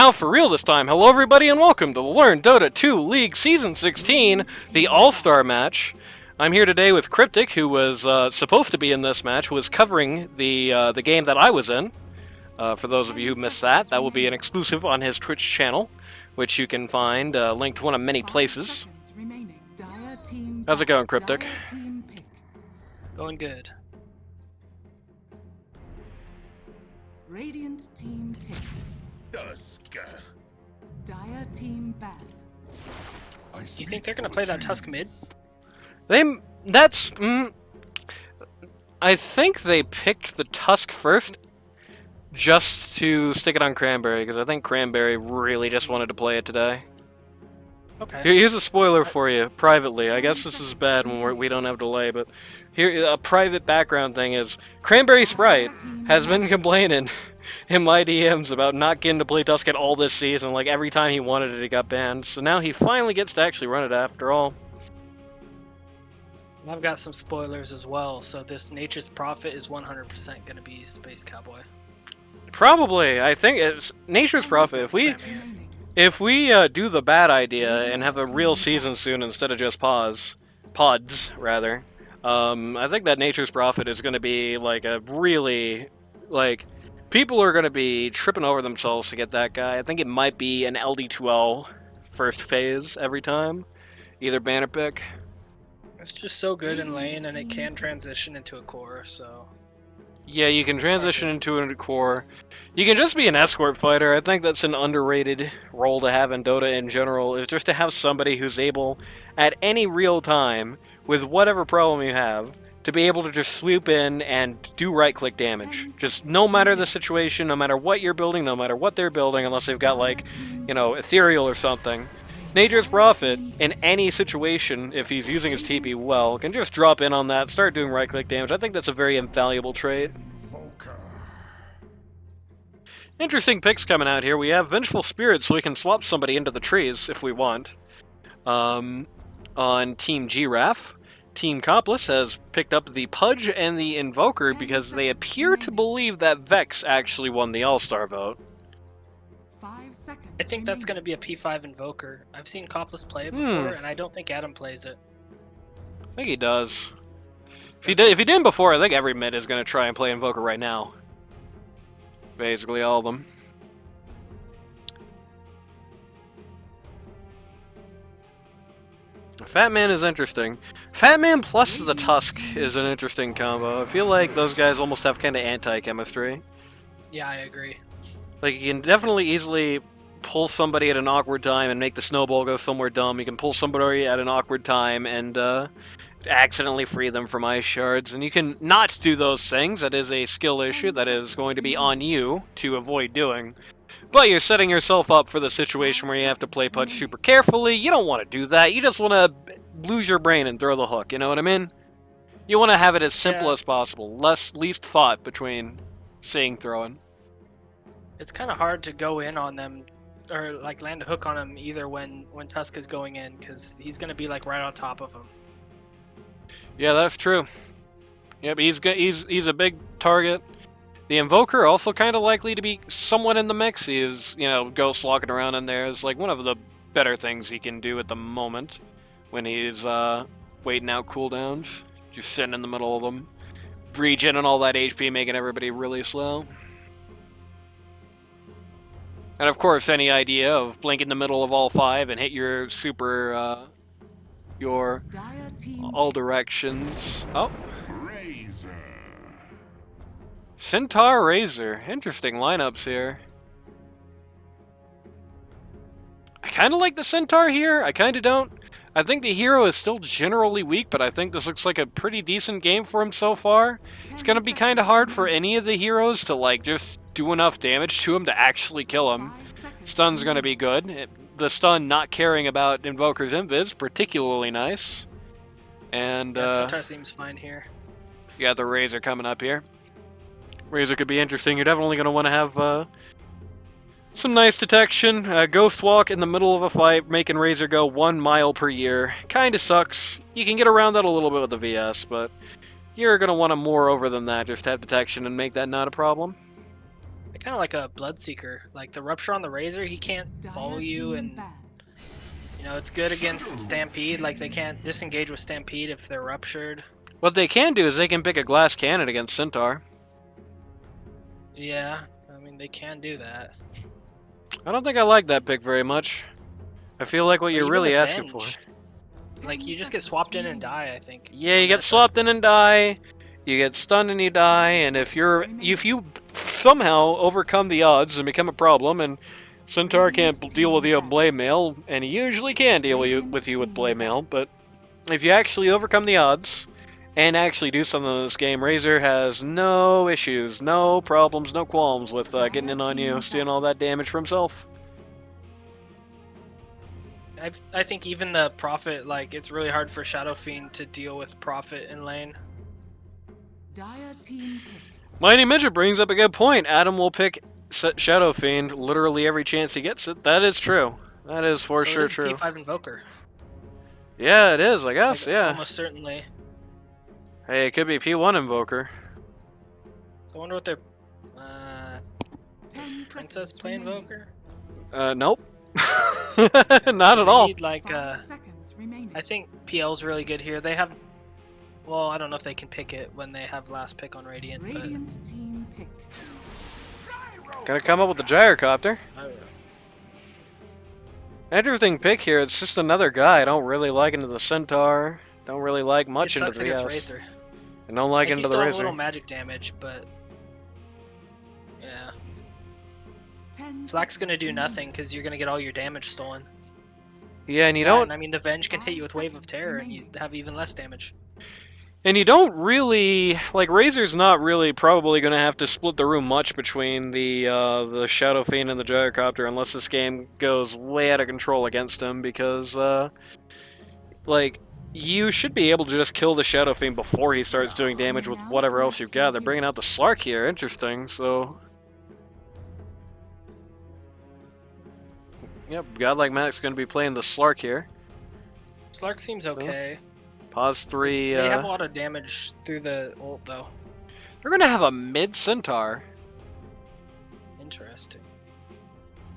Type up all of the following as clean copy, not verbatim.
Now for real this time, hello everybody and welcome to the Learn Dota 2 League Season 16, the All-Star match. I'm here today with Cryptic, who was supposed to be in this match, who was covering the game that I was in. For those of you who missed that, that will be an exclusive on his Twitch channel, which you can find linked to one of many places. How's it going, Cryptic? Going good. Radiant team pick. Tusk. Dire team ban. Do you think they're gonna play that Tusk mid? I think they picked the Tusk first just to stick it on Cranberry, because I think Cranberry really just wanted to play it today. Okay. Here's a spoiler for you, privately. I guess this is bad when we don't have delay, but here a private background thing is Cranberry Sprite has been complaining in my DMs about not getting to play Tusk at all this season. Like every time he wanted it, he got banned. So now he finally gets to actually run it after all. I've got some spoilers as well. So this Nature's Prophet is 100% gonna be Space Cowboy. Probably, I think it's Nature's Prophet. If we do the bad idea and have a real season soon instead of just pods, rather, I think that Nature's Prophet is going to be like a really, people are going to be tripping over themselves to get that guy. I think it might be an LD2L first phase every time, either banner pick. It's just so good in lane, and it can transition into a core, so... Yeah, you can transition into a core. You can just be an escort fighter. I think that's an underrated role to have in Dota in general, is just to have somebody who's able, at any real time, with whatever problem you have, to be able to just swoop in and do right-click damage. Just no matter the situation, no matter what you're building, no matter what they're building, unless they've got, like, you know, Ethereal or something. Nature's Prophet, in any situation, if he's using his TP well, can just drop in on that, start doing right-click damage. I think that's a very invaluable trait. Interesting picks coming out here. We have Vengeful Spirit, so we can swap somebody into the trees if we want. On Team Giraffe, Team Copless has picked up the Pudge and the Invoker because they appear to believe that Vex actually won the All-Star vote. 5 seconds. I think that's gonna be a P5 Invoker. I've seen Copless play it before, and I don't think Adam plays it. I think he does. If he didn't before, I think every mid is going to try and play Invoker right now. Basically all of them. Fat Man is interesting. Fat Man plus the Tusk is an interesting combo. I feel like those guys almost have kind of anti-chemistry. Yeah, I agree. Like, you can definitely easily pull somebody at an awkward time and make the snowball go somewhere dumb. You can pull somebody at an awkward time and accidentally free them from ice shards. And you can not do those things. That is a skill issue that is going to be on you to avoid doing. But you're setting yourself up for the situation where you have to play Pudge super carefully. You don't want to do that. You just want to lose your brain and throw the hook. You know what I mean? You want to have it as simple as possible. Least thought between saying throwing. It's kind of hard to go in on them, or like land a hook on him either when Tusk is going in, because he's gonna be like right on top of him. Yeah, that's true. Yep, he's a big target. The Invoker also kind of likely to be somewhat in the mix. He is, you know, ghost walking around in there is like one of the better things he can do at the moment when he's waiting out cooldowns, just sitting in the middle of them, regen and all that HP, making everybody really slow. And of course, any idea of blink in the middle of all 5 and hit your super, your all directions. Oh. Razor. Centaur Razor. Interesting lineups here. I kind of like the Centaur here. I kind of don't. I think the hero is still generally weak, but I think this looks like a pretty decent game for him so far. It's going to be kind of hard for any of the heroes to, like, just do enough damage to him to actually kill him. Stun's going to be good. The stun not caring about Invoker's Invis, particularly nice. And, yeah, Centaur seems fine here. You got the Razor coming up here. Razor could be interesting. You're definitely going to want to have some nice detection. Ghost Walk in the middle of a fight, making Razor go 1 mile per year. Kind of sucks. You can get around that a little bit with the VS, but you're going to want to more over than that. Just have detection and make that not a problem. kind of like a Bloodseeker. Like the Rupture on the Razor, he can't follow Dire you, team and banned. you know it's good against Stampede. Like they can't disengage with Stampede if they're ruptured. What they can do is they can pick a glass cannon against Centaur. Yeah, I mean they can do that. I don't think I like that pick very much. I feel like what But you're even really the asking for. Venge, like 10 you just get seconds swapped in and remaining. die. I think. Yeah, you on get that swapped in and die. You get stunned and you die. And if you somehow overcome the odds and become a problem, and Centaur can't deal with you with blade mail, and he usually can deal with you with blade mail, but if you actually overcome the odds and actually do something in this game, Razor has no issues, no problems, no qualms with getting in on you, stealing all that damage for himself. I think even the Prophet, like it's really hard for Shadow Fiend to deal with Prophet in lane. Dire team pick. Mighty Midget brings up a good point. Adam will pick Shadow Fiend literally every chance he gets it. That is true. That is for So sure it is true. P5 Invoker. Yeah, it is, I guess, Like, yeah. Almost certainly. Hey, it could be P1 Invoker. So I wonder what their 10 Princess seconds play remaining. Invoker. Nope. Not at They all. need, like 5 seconds remaining. I think PL's really good here. They have, well, I don't know if they can pick it when they have last pick on Radiant, Radiant team pick. Gotta come up with the gyrocopter. but I don't know. Interesting pick here. It's just another guy I don't really like into the Centaur. Don't really like much It into sucks the against S. Razor. And don't like Like, into you the still have a Razor. little magic damage, but yeah, 10 Flak's gonna seconds do remaining. nothing because you're gonna get all your damage stolen. Yeah, and you Yeah, don't and I mean the Venge can hit you with 5 Wave of seconds Terror, and you remaining. have even less damage. And you don't really like Razor's not really probably going to have to split the room much between the Shadow Fiend and the Gyrocopter unless this game goes way out of control against him because like you should be able to just kill the Shadow Fiend before he starts doing damage with whatever else you've got. They're bringing out the Slark here, interesting. So yep, Godlike Mac's going to be playing the Slark here. Slark seems okay. Pause 3. They have a lot of damage through the ult though. They're going to have a mid Centaur. Interesting.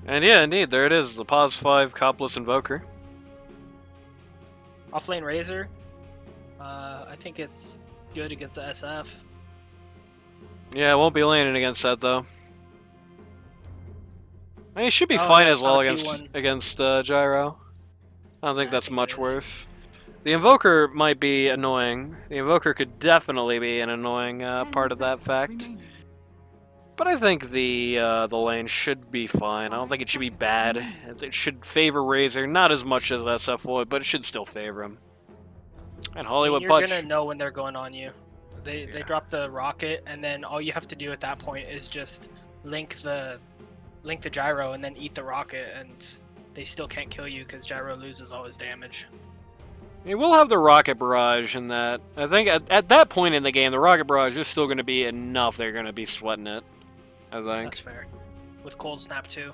And yeah, indeed, there it is, the Pause 5 Copless Invoker. Offlane Razor. I think it's good against the SF. Yeah, it won't be landing against that, though. I mean, it should be Oh, fine yeah, as it's well not a against P1. Gyro. I don't think Yeah, I that's think much it is. worse. The Invoker might be annoying. The Invoker could definitely be an annoying 10 part of that seconds fact. remaining. But I think the lane should be fine. I don't think it should be bad. It should favor Razor, not as much as SF would, but it should still favor him. And I mean, Hollywood you're Punch. gonna know when they're going on you. They drop the rocket, and then all you have to do at that point is just link the gyro and then eat the rocket, and they still can't kill you because gyro loses all his damage. Yeah, we'll have the Rocket Barrage in that. I think at that point in the game, the Rocket Barrage is still going to be enough. They're going to be sweating it. I think. That's fair. With Cold Snap too.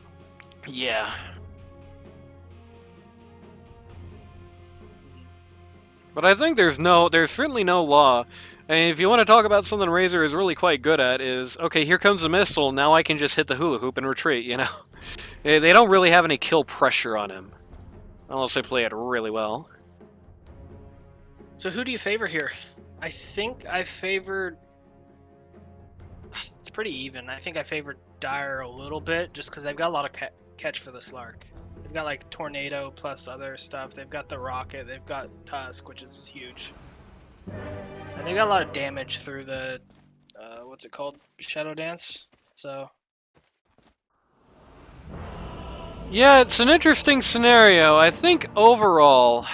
Yeah. But I think there's certainly no law. I mean, if you want to talk about something Razor is really quite good at is, okay, here comes the missile, now I can just hit the hula hoop and retreat, you know? They don't really have any kill pressure on him. Unless they play it really well. So who do you favor here? I think I favored. It's pretty even. I think I favored Dire a little bit just because they've got a lot of catch for the Slark. They've got like Tornado plus other stuff. They've got the Rocket. They've got Tusk, which is huge. And they've got a lot of damage through the what's it called? Shadow Dance. So Yeah, it's an interesting scenario. I think overall,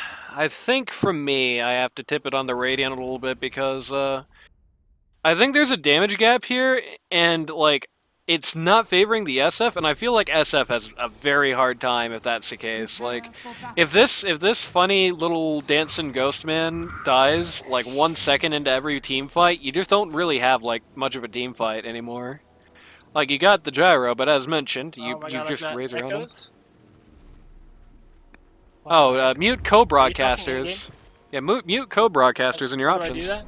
from me, I have to tip it on the Radiant a little bit because I think there's a damage gap here, and like it's not favoring the SF, and I feel like SF has a very hard time if that's the case. Like, if this funny little dancing ghost man dies like 1 second into every team fight, you just don't really have like much of a team fight anymore. Like, you got the gyro, but as mentioned, oh my God, you just that raise around him. echoes? Oh, mute Are you talking co-broadcasters. Yeah, mute co-broadcasters in your How do I options. do that?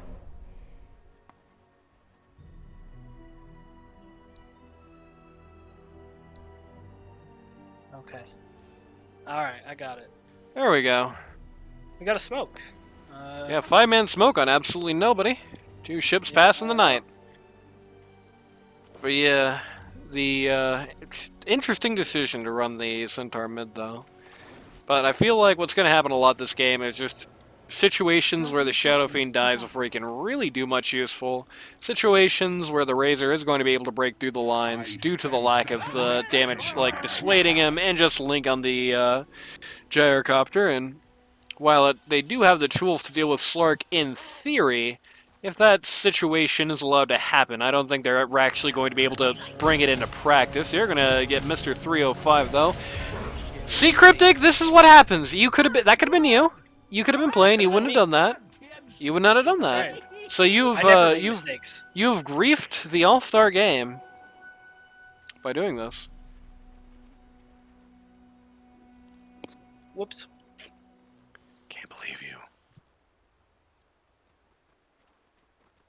Okay. Alright, I got it. There we go. We got a smoke. Yeah, 5-man smoke on absolutely nobody. 2 ships Yeah. passing the night. But yeah, the interesting decision to run the Centaur mid though. But I feel like what's going to happen a lot this game is just situations where the Shadow Fiend dies before he can really do much useful. Situations where the Razor is going to be able to break through the lines due to the lack of damage, like dissuading him, and just link on the gyrocopter. And while they do have the tools to deal with Slark in theory, if that situation is allowed to happen, I don't think they're actually going to be able to bring it into practice. They're going to get Mr. 305 though. See, Cryptic, this is what happens. You could have been, that could have been you. You could have been playing. You wouldn't have done that. You would not have done that. That's right. So you've I never made mistakes. you've griefed the All-Star game by doing this. Whoops. Can't believe you.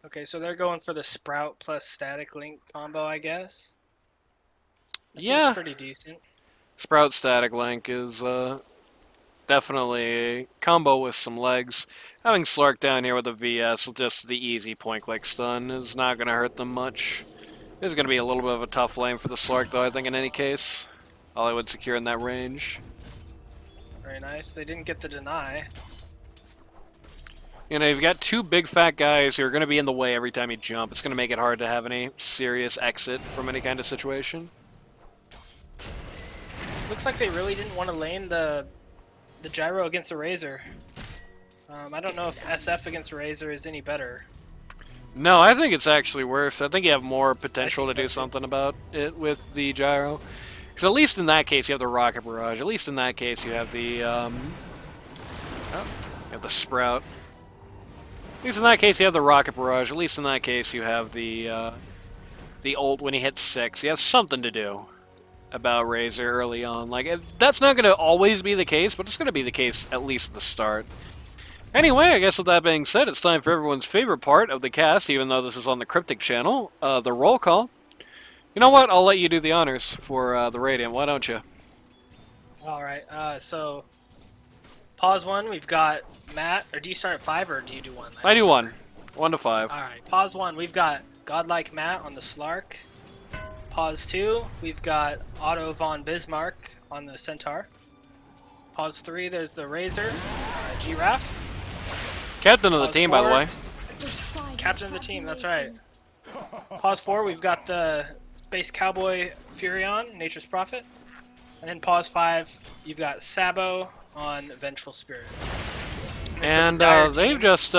Okay, so they're going for the Sprout plus Static Link combo, I guess. That Yeah. seems pretty decent. Sprout Static Link is definitely a combo with some legs. Having Slark down here with a VS with just the easy point-click stun is not going to hurt them much. This is going to be a little bit of a tough lane for the Slark, though, I think, in any case. All I would secure in that range. Very nice. They didn't get the deny. You know, you've got 2 big fat guys who are going to be in the way every time you jump. It's going to make it hard to have any serious exit from any kind of situation. Looks like they really didn't want to lane the gyro against the Razor. I don't know if SF against Razor is any better. No, I think it's actually worse. I think you have more potential to think so, do too. something about it with the gyro. Because at least in that case you have the Rocket Barrage. At least in that case you have the you have the Sprout. At least in that case you have the Rocket Barrage. At least in that case you have the ult when he hits 6. You have something to do about Razor early on. Like, that's not going to always be the case, but it's going to be the case at least at the start. Anyway, I guess with that being said, it's time for everyone's favorite part of the cast, even though this is on the Cryptic channel, the roll call. You know what? I'll let you do the honors for the Radiant. Why don't you? Alright, so pause 1, we've got Matt, or do you start at 5 or do you do 1? I do 1. 1 to 5. Alright, pause 1, we've got Godlike Matt on the Slark. Pause 2, we've got Otto von Bismarck on the Centaur. Pause 3, there's the Razor, Giraffe. Captain of the Pause team, by the 4, way. Captain of the team, that's right. Pause 4, we've got the Space Cowboy Furion, Nature's Prophet. And then pause 5, you've got Sabo on Vengeful Spirit. And Dire they've team. just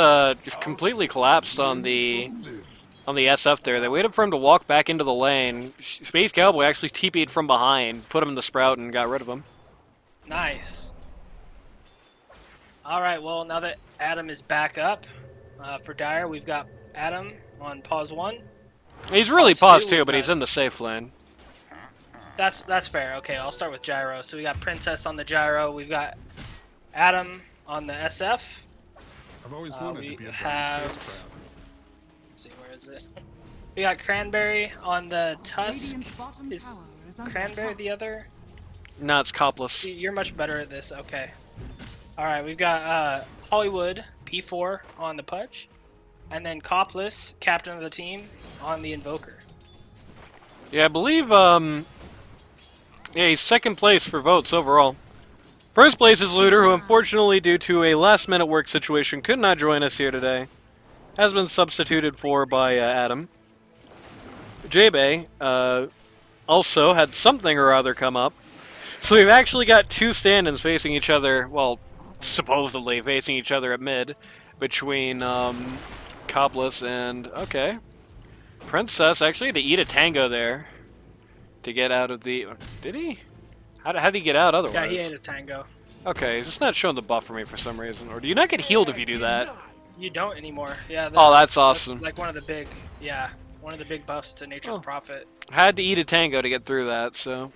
completely collapsed on the SF there. They waited for him to walk back into the lane. Space Cowboy actually TP'd from behind, put him in the Sprout, and got rid of him. Nice. Alright, well, now that Adam is back up, for Dire, we've got Adam on pause 1. He's really Pause paused 2, too, we've but he's got- in the safe lane. That's fair. Okay, I'll start with Gyro. So we got Princess on the Gyro. We've got Adam on the SF. I've always wanted We to be a have- spacecraft. Let's see, where is it? We got Cranberry on the Tusk. Radiant's bottom Is tower is under Cranberry attack. the other? No, it's Copless. You're much better at this. Okay. Alright, we've got Hollywood, P4 on the Pudge. And then Copless, captain of the team, on the Invoker. Yeah, I believe, yeah, he's second place for votes overall. First place is Looter, who unfortunately, due to a last-minute work situation, could not join us here today. Has been substituted for by Adam. J-Bay also had something or other come up. So we've actually got 2 stand-ins facing each other, well, supposedly facing each other at mid, between Copless and, okay, Princess actually had to eat a tango there to get out of the... Did he? How did he get out otherwise? Yeah, he ate a tango. Okay, he's just not showing the buff for me for some reason. Or do you not get healed if you do that? You don't anymore. Yeah. Oh, that's awesome. That's like one of the big, yeah, one of the big buffs to Nature's Oh. Prophet. Had to eat a tango to get through that, so...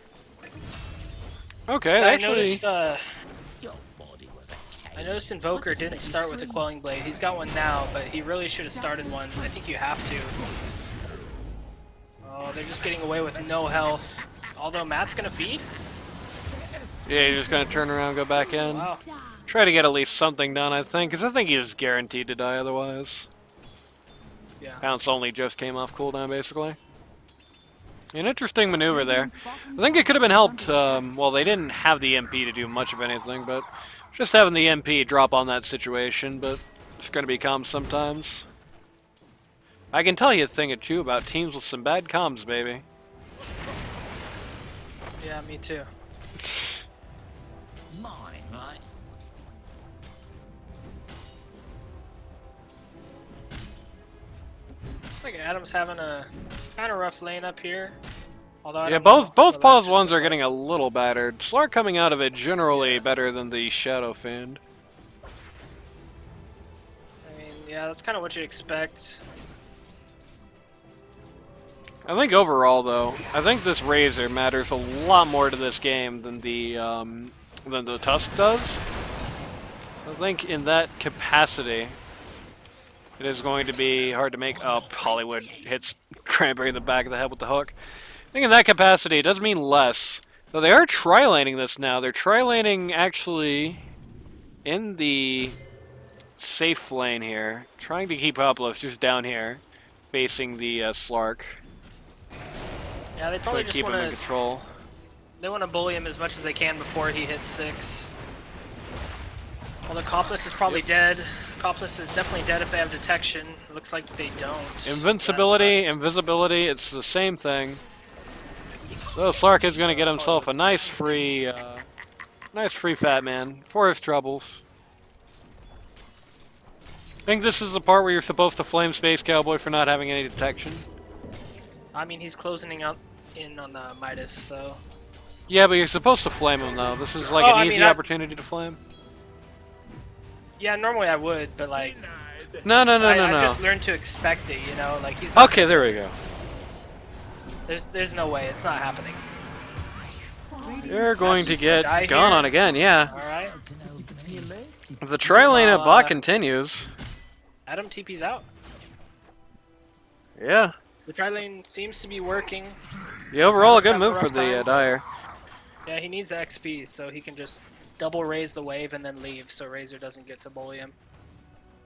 Okay, I actually... noticed Invoker didn't start with the Quelling Blade. He's got one now, but he really should have started one. I think you have to. Oh, they're just getting away with no health. Although Matt's gonna feed? Yeah, you're just gonna turn around, go back in. Wow. Try to get at least something done, I think, because I think he is guaranteed to die otherwise. Yeah. Bounce only just came off cooldown, basically. An interesting maneuver there. I think it could have been helped, well, they didn't have the MP to do much of anything, but just having the MP drop on that situation, but it's going to be comms sometimes. I can tell you a thing or two about teams with some bad comms, baby. Yeah, me too. Mine, right? Looks like Adam's having a kind of rough lane up here. Although I Yeah, don't know both the pause last ones are like. getting a little battered. Slark coming out of it generally better than the Shadow Fiend. I mean, yeah, that's kind of what you expect. I think overall, though, I think this Razor matters a lot more to this game than the Tusk does. So I think in that capacity, it is going to be hard to make up. Hollywood hits Cranberry in the back of the head with the hook. I think in that capacity, it does mean less. Though they are tri-laning this now. They're tri-laning actually in the safe lane here, trying to keep Uplift just down here, facing the Slark. Yeah, they Try probably to just keep him want in to. control. They want to bully him as much as they can before he hits 6. Well, the Accomplice is probably dead. Accomplice is definitely dead if they have detection. Looks like they don't. Invincibility, That sucks. invisibility, it's the same thing. So Slark is going to get himself a nice free fat man for his troubles. I think this is the part where you're supposed to flame Space Cowboy for not having any detection. I mean, he's closing out in on the Midas, so. Yeah, but you're supposed to flame him though. This is like Oh, an I easy mean, opportunity to flame. Yeah, normally I would, but like. No, no, no, I, no, I've no. just learned to expect it, you know? Like, he's not. Okay, there we go. There's no way. It's not happening. You're going to just gonna die get gone here. on again, yeah. Alright. If the tri-lane at bot continues, Adam TP's out. yeah. The tri lane seems to be working. Yeah, overall a Adam's good having a move for rough the time. Dire. Yeah, he needs XP, so he can just double raise the wave and then leave, so Razor doesn't get to bully him.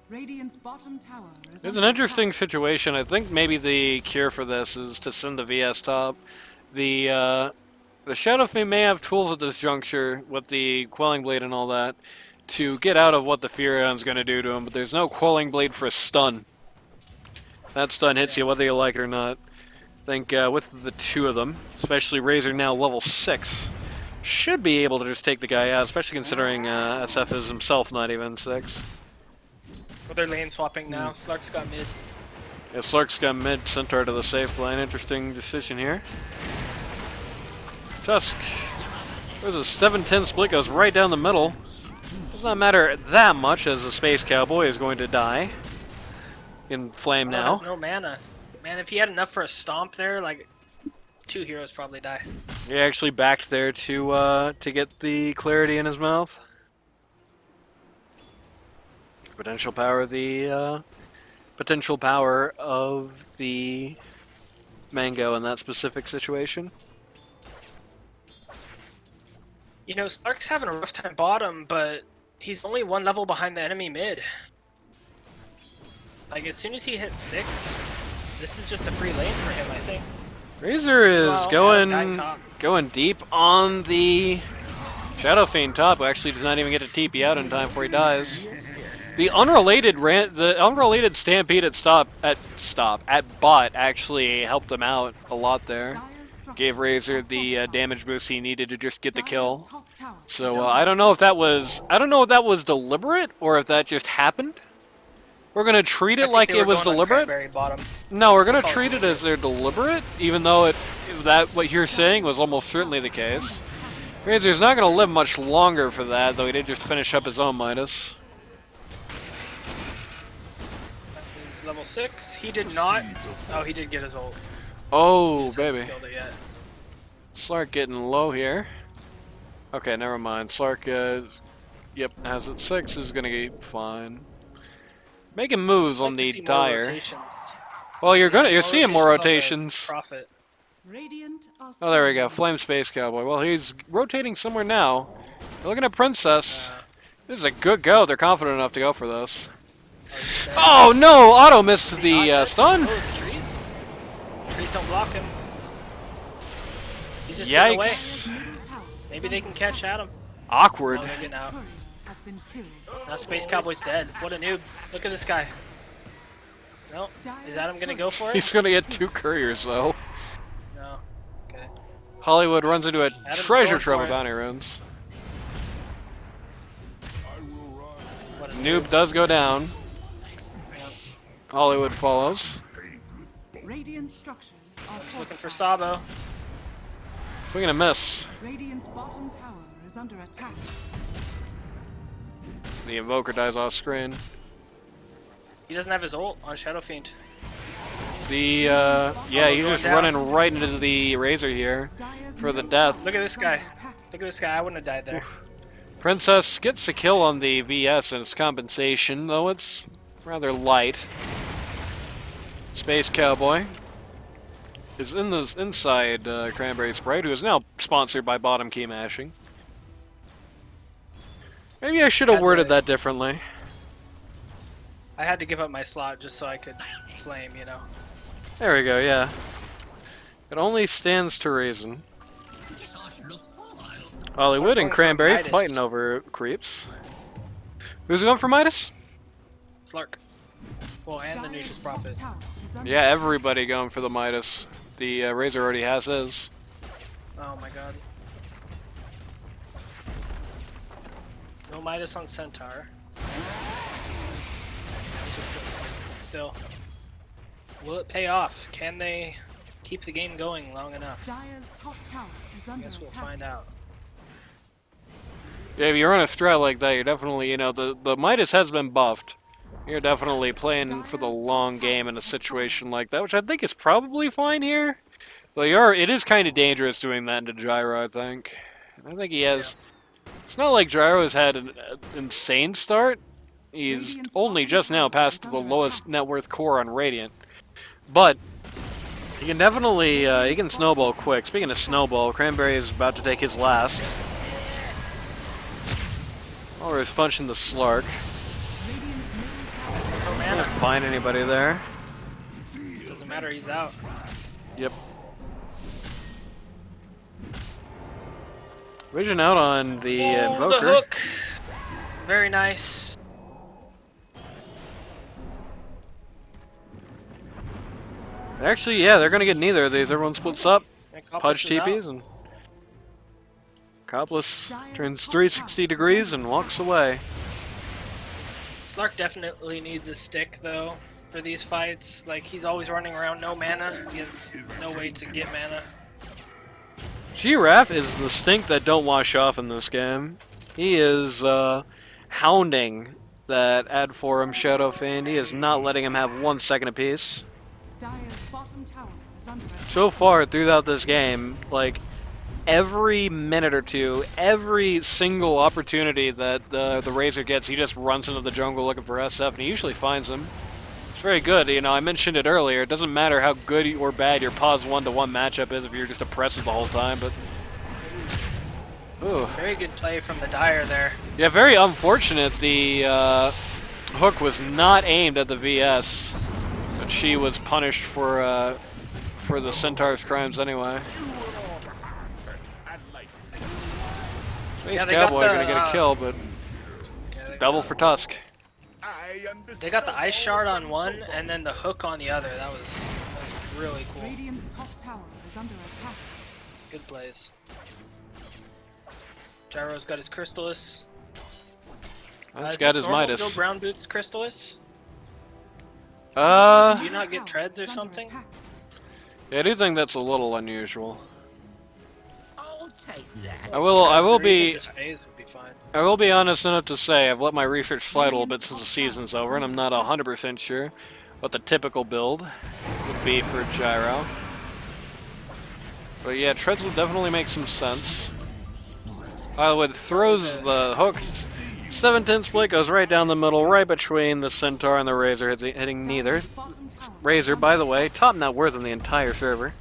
Radiant's bottom tower is It's an under interesting attack. situation. I think maybe the cure for this is to send the VS top. The Shadow Fiend may have tools at this juncture with the Quelling Blade and all that to get out of what the Furion's going to do to him, but there's no Quelling Blade for a stun. That stun hits you whether you like it or not. I think with the two of them, especially Razor now level 6, should be able to just take the guy out, especially considering SF is himself not even 6. But they're lane swapping now. Slark's got mid. Yeah, Slark's got mid Centaur to the safe lane. Interesting decision here. Tusk. There's a 7-10 split, goes right down the middle. Does not matter that much as the Space Cowboy is going to die. In flame Oh, now. has no mana. Man, if he had enough for a stomp there, like 2 heroes probably die. He actually backed there to get the clarity in his mouth. Potential power of the mango in that specific situation. You know, Slark's having a rough time bottom, but he's only 1 level behind the enemy mid. Like, as soon as he hits 6, this is just a free lane for him, I think. Razor is Well, going Adam died top. going deep on the Shadow Fiend top, who actually does not even get to TP out in time before he dies. The unrelated stampede at bot actually helped him out a lot there. Dire's structures Gave Razor are the fortified. damage boost he needed to just get the Dire's kill. top tower is So under I don't know if attack. that was deliberate or if that just happened. We're gonna treat I it think like they it were was going on deliberate. Cranberry bottom. No, we're gonna Oh. treat it as they're deliberate, even though what you're saying was almost certainly the case. Razor's not gonna live much longer for that, though he did just finish up his own Midas. He's level 6. He did not. Oh, he did get his ult. Oh, Just haven't baby. skilled it yet. Slark getting low here. Okay, never mind. Slark, yep, has it 6, is gonna be fine. Making moves I'd on like to the see more Dire. rotations. Well, you're Yeah, seeing more on the rotations. Prophet. Radiant are Oh, there we go. scanning. Flame Space Cowboy. Well, he's rotating somewhere now. They're looking at Princess. This is a good go. They're confident enough to go for this. He's dead. Oh no! Auto missed Is he not the dead? stun. Oh, the trees. Trees don't block him. He's just getting away. Yikes! Middle tower Maybe they can catch Adam. Awkward. Oh, they're getting out. Curry has been killed. Now Space Cowboy's dead. What a noob. Look at this guy. No. Is Adam gonna go for it? He's gonna get 2 couriers though. No. Okay. Hollywood runs into a Adam's treasure going trove for of it. bounty runes. What a Noob does go down. Yeah. Hollywood follows. Radiant structures are Just looking for fortified. Sabo. Swing and a miss. Radiant's bottom tower is under attack. The Invoker dies off screen. He doesn't have his ult on Shadow Fiend. The, yeah, he's just down. running right into the Razor here. Dyer's For the middle death. tower Look at this is guy. under attack. Look at this guy. I wouldn't have died there. Princess gets a kill on the VS and its compensation, though it's rather light. Space Cowboy is in the inside Cranberry Sprite, who is now sponsored by Bottom Key Mashing. Maybe I should have Had worded to- that differently. I had to give up my slot just so I could flame, you know. There we go, yeah. It only stands to reason. Hollywood and going for Cranberry Midas. fighting over creeps. Who's going for Midas? Slurk. Well, and the Dyer's neutral top profit. tower is under Yeah, everybody going for the Midas. The Razor already has his. Oh my god. No Midas on Centaur. It's just this. Still. Will it pay off? Can they keep the game going long enough? Dyer's top tower is I under guess we'll attack. find out. Yeah, if you run a strat like that, you're definitely, you know, the Midas has been buffed. You're definitely playing for the long game in a situation like that, which I think is probably fine here. But it is kind of dangerous doing that into Gyro, I think. I think he has... It's not like Gyro has had an insane start. He's only just now passed the lowest net worth core on Radiant. But he can definitely, he can snowball quick. Speaking of snowball, Cranberry is about to take his last. Oh, he's punching the Slark. Radiant's middle tower No Can't mana. find anybody there. Doesn't matter, he's out. Yep. Vision out on the Oh, Invoker. the hook! Very nice. Actually, yeah, they're gonna get neither of these. Everyone splits up, And Coppus Pudge is out. TPs, and Copless turns 360 degrees and walks away. Slark definitely needs a stick though for these fights. Like he's always running around no mana. He has no way to get mana. Giraffe is the stink that don't wash off in this game. He is hounding that ad forum Shadow Fiend. He is not letting him have 1 second apiece. Dyer's bottom tower is under attack. So far throughout this game, like every minute or two, every single opportunity that the Razor gets, he just runs into the jungle looking for SF, and he usually finds them. It's very good. You know, I mentioned it earlier. It doesn't matter how good or bad your pause 1-to-1 matchup is if you're just oppressive the whole time. But ooh, Very good play from the Dyer there. yeah, very unfortunate. The hook was not aimed at the VS, but she was punished for the Centaur's crimes anyway. Space Yeah, they got Cowboy the, gonna get a kill, but Yeah, double for Tusk. they got the ice shard on one and then the hook on the other. That was really cool. Radiant's top tower is under attack. Good plays. Gyro's got his Crystallis. That's Is got this his normal Midas. Go brown boots Crystallis? Uh, Do you not get Tower treads or is under something? attack. yeah, I do think that's a little unusual. I'll take that. I will Treads or even be just phase would be fine. I will be honest enough to say I've let my research slide a little bit since the season's over, and I'm not 100% sure what the typical build would be for Gyro. But yeah, treads would definitely make some sense. Hollywood throws the hook. 7-10 split goes right down the middle, right between the Centaur and the Razor, hitting neither. Dyer's bottom tower is Razor, under by the attack. way, top net worth in the entire server.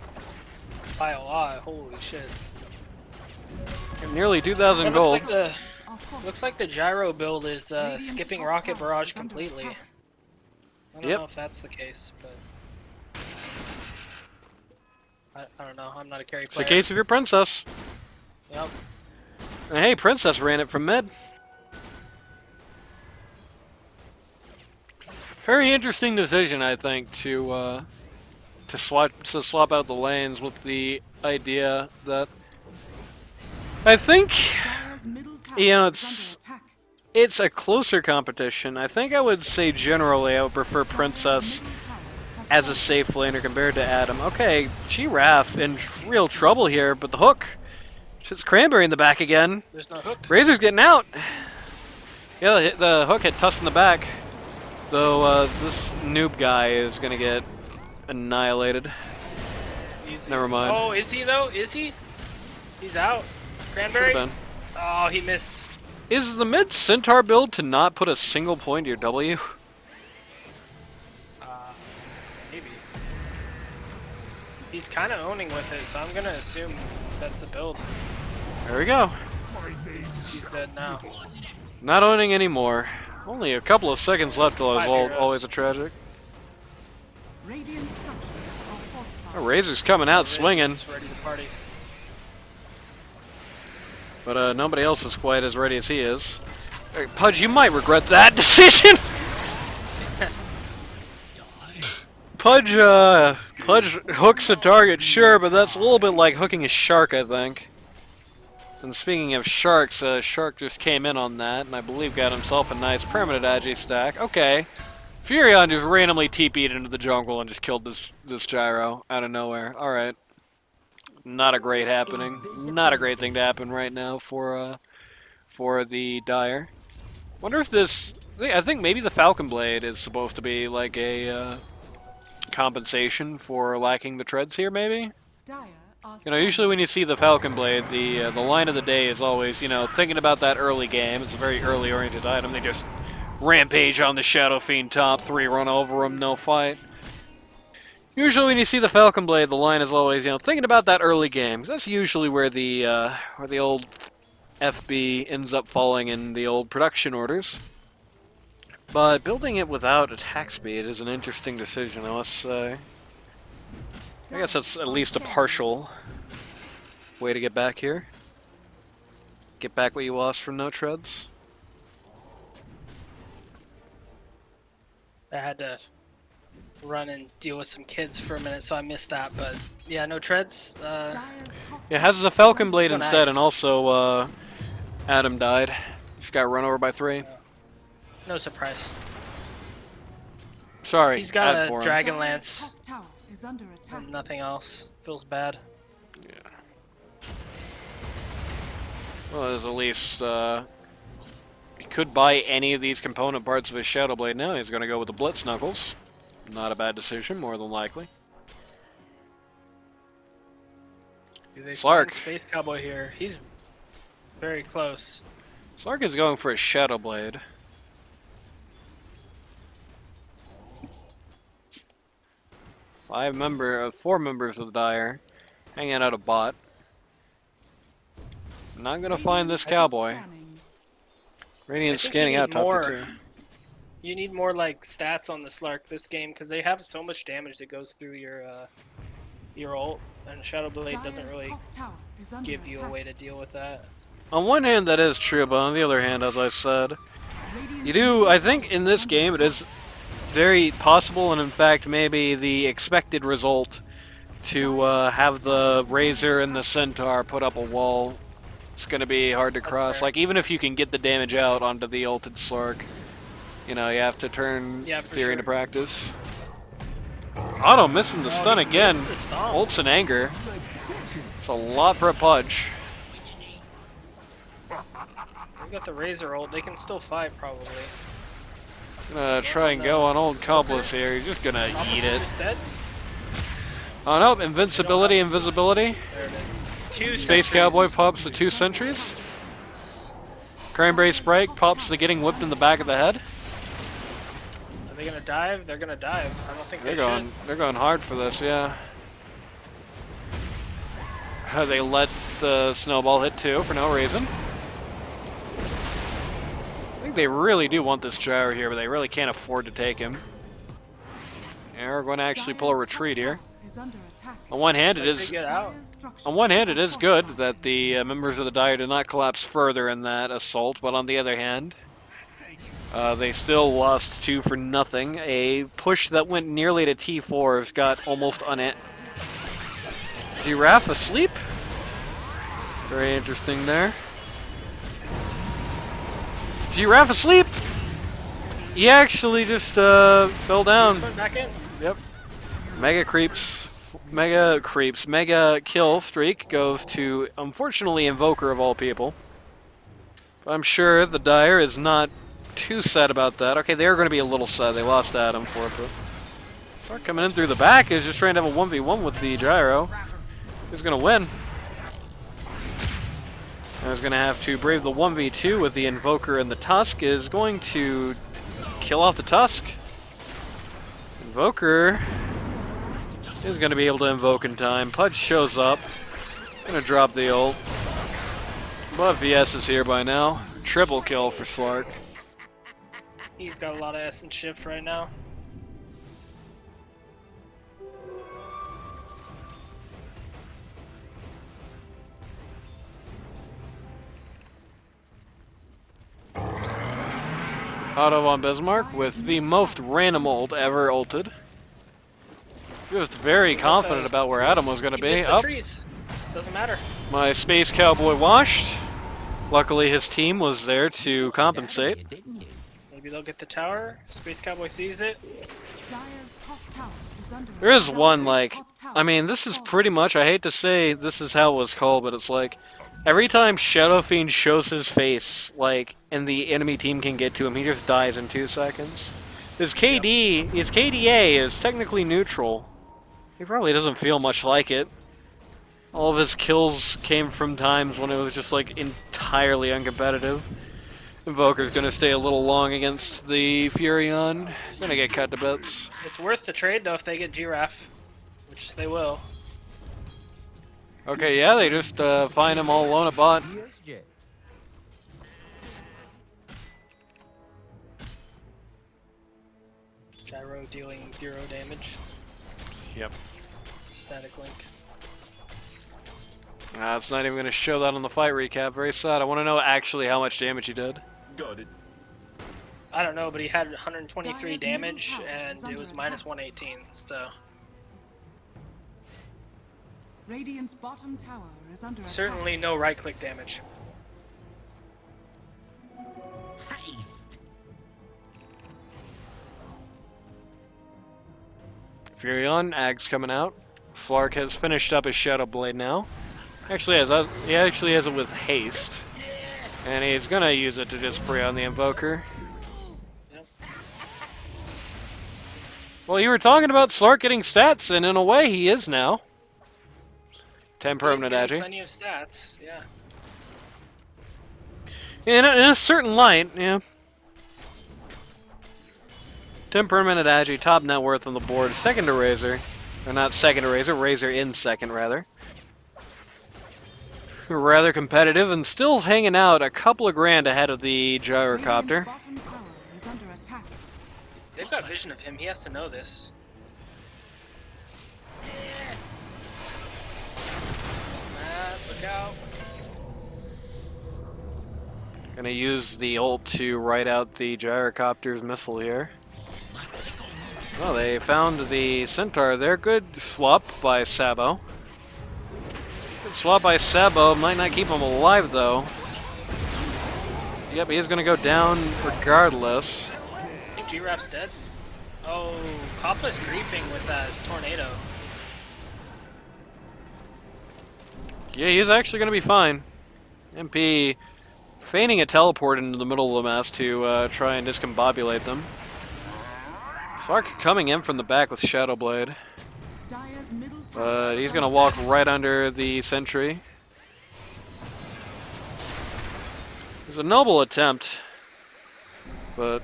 By a lot. Holy shit. Nearly 2,000 It gold. looks like the gyro build is Radiant's skipping top rocket tower barrage is under completely. attack. I don't Yep. know if that's the case, but I don't know. I'm not a carry It's the player. case of your princess. Yep. And hey, princess ran it from mid. Very interesting decision, I think, to swap out the lanes with the idea that I think Dire's middle tower you know is under attack. it's a closer competition. I think I would say generally I would prefer Dire's Princess middle tower has as a fallen. safe laner compared to Adam. Okay, Giraffe in real trouble here, but the hook. It's Cranberry in the back again. There's no hook. Razor's getting out. Yeah, the hook hit Tuss in the back. Though this noob guy is gonna get annihilated. Easy. Never mind. Oh, is he though? Is he? He's out. Should've Cranberry? been. Oh, he missed. Is the mid Centaur build to not put a single point to your W? Maybe. He's kind of owning with it, so I'm gonna assume that's the build. There we go. He's dead now. Not owning anymore. Only a couple of seconds left till I was 5 heroes. always a tragic. Radiant structures are fortified. Oh, Razor's coming out swinging, Razor's ready to party. but nobody else is quite as ready as he is. Hey, Pudge, you might regret that decision. Pudge hooks a target, sure, but that's a little bit like hooking a shark, I think. And speaking of sharks, Shark just came in on that, and I believe got himself a nice permanent Agi stack. Okay. Furion just randomly TP'd into the jungle and just killed this gyro out of nowhere. Alright. Not a great happening. Not a great thing to happen right now for the Dire. Wonder if this... I think maybe the Falcon Blade is supposed to be like a compensation for lacking the treads here, maybe? Dire are You know, usually when you see the Falcon Blade, the line of the day is always, you know, thinking about that early game. It's a very early-oriented item. They just rampage on the Shadow Fiend top 3, run over him, no fight. Usually when you see the Falcon Blade, the line is always, you know, thinking about that early game. 'Cause that's usually where the old FB ends up falling in the old production orders. But building it without attack speed is an interesting decision, I must say. I guess that's at least a partial way to get back here. Get back what you lost from no treads. I had to run and deal with some kids for a minute, so I missed that. But yeah, no treads. Dire's top It has a Falcon Blade Oh, instead, nice. and also Adam died. Just got run over by 3. No surprise. Sorry, He's got bad a for him. Dragon Dire's Lance top tower is under attack. and nothing else. Feels bad. Well, there's at least he could buy any of these component parts of his Shadow Blade now. He's going to go with the Blitz Knuckles. Not a bad decision, more than likely. Do they Slark. find Space Cowboy here? He's very close. Slark is going for a Shadow Blade. Four members of the Dire hanging out a bot. Not gonna find this cowboy. Scanning. Radiant's I think you scanning need out top more. to 2. You need more like stats on the Slark this game because they have so much damage that goes through your ult, and Shadow Blade doesn't Dire's really top tower is under give you a attack. way to deal with that. On one hand, that is true, but on the other hand, as I said, Radiant's you do. middle I think tower in this under game it attack. is very possible, and in fact, maybe the expected result to have the Razor and the Centaur put up a wall. It's going to be hard to cross. fair. Like, even if you can get the damage out onto the ulted Slark, you know, you have to turn Yeah, for theory sure. into practice. Otto missing the stun he again. missed the stomp. Ults in anger. It's a lot for a Pudge. They've got the Razor ult. They can still fight probably. Gonna try and go on old Cobblers here. He's just gonna Almost eat is it. just dead. Oh no, invincibility, invisibility. There it is. 2 Space sentries. Cowboy pops the 2 sentries. Cranberry Sprite pops the getting whipped in the back of the head. Are they gonna dive? They're gonna dive. I don't think They're they going hard for this, yeah. They let the snowball hit too for no reason. I think they really do want this gyro here, but they really can't afford to take him. And we're going to actually pull a retreat here. Is under attack. On one hand, it Looks like is they get out. Dire's structures on one hand it are is good fortified. that the members of the Dire did not collapse further in that assault, but on the other hand, they still lost 2 for nothing. A push that went nearly to T4 has got almost Giraffe asleep. Very interesting there. Giraffe asleep! He actually just fell down. Just went back in. Yep. Mega kill streak goes to, unfortunately, Invoker of all people. But I'm sure the Dire is not too sad about that. Okay, they're going to be a little sad. They lost Adam for it, but Stark coming in through the back is just trying to have a 1v1 with the Gyro. Who's going to win? I was going to have to brave the 1v2 with the Invoker, and the Tusk is going to kill off the Tusk. Invoker is going to be able to invoke in time. Pudge shows up. Going to drop the ult. But VS is here by now. Triple kill for Slark. He's got a lot of essence shift right now. Otto von Bismarck with the most random ult ever ulted. Just very confident about where Adam was going to He be. missed the Up. trees. Doesn't matter. My Space Cowboy washed. Luckily his team was there to compensate. Didn't you? Maybe they'll get the tower. Space Cowboy sees it. Dire's top tower is under There is attack. one, Dire's like, top tower I mean, this is fallen. pretty much, I hate to say this is how it was called, but it's like, every time Shadow Fiend shows his face, like, and the enemy team can get to him, he just dies in 2 seconds. His KDA is technically neutral. He probably doesn't feel much like it. All of his kills came from times when it was just, like, entirely uncompetitive. Invoker's gonna stay a little long against the Furion. Gonna get cut to bits. It's worth the trade though if they get Giraffe, which they will. Okay, yeah, they just find him all alone at bot. Yes, Jay. Gyro dealing 0 damage. Yep. Static link. It's not even gonna show that on the fight recap. Very sad. I want to know actually how much damage he did. Got it. I don't know, but he had 123 Dire's middle damage tower and is it under was attack. minus 118, so Radiant's bottom tower is under attack. certainly no right click damage. Haste. Furion, Ag's coming out. Flark has finished up his Shadow Blade now. He actually has it with haste. And he's gonna use it to just spray on the Invoker. Yep. Well, you were talking about Slark getting stats, and in a way he is now. 10 permanent He's getting agi. plenty of stats, yeah. In a certain light, yeah. 10 permanent agi, top net worth on the board, second to Razor. Or not second to Razor, Razor in second, rather. Rather competitive and still hanging out a couple of grand ahead of the gyrocopter. Radiant's bottom tower is under attack. They've got vision of him, he has to know this. Matt, look out. Gonna use the ult to write out the gyrocopter's missile here. Well, they found the Centaur there. Good swap by Sabo. Good swap by Sabo. Might not keep him alive, though. Yep, he's gonna go down regardless. I think Giraffe's dead. Oh, Koppa's griefing with that tornado. Yeah, he's actually gonna be fine. MP feigning a teleport into the middle of the mess to try and discombobulate them. Fark coming in from the back with Shadow Blade. Dire's middle tower But is he's gonna under walk attack. right under the sentry. It's a noble attempt, but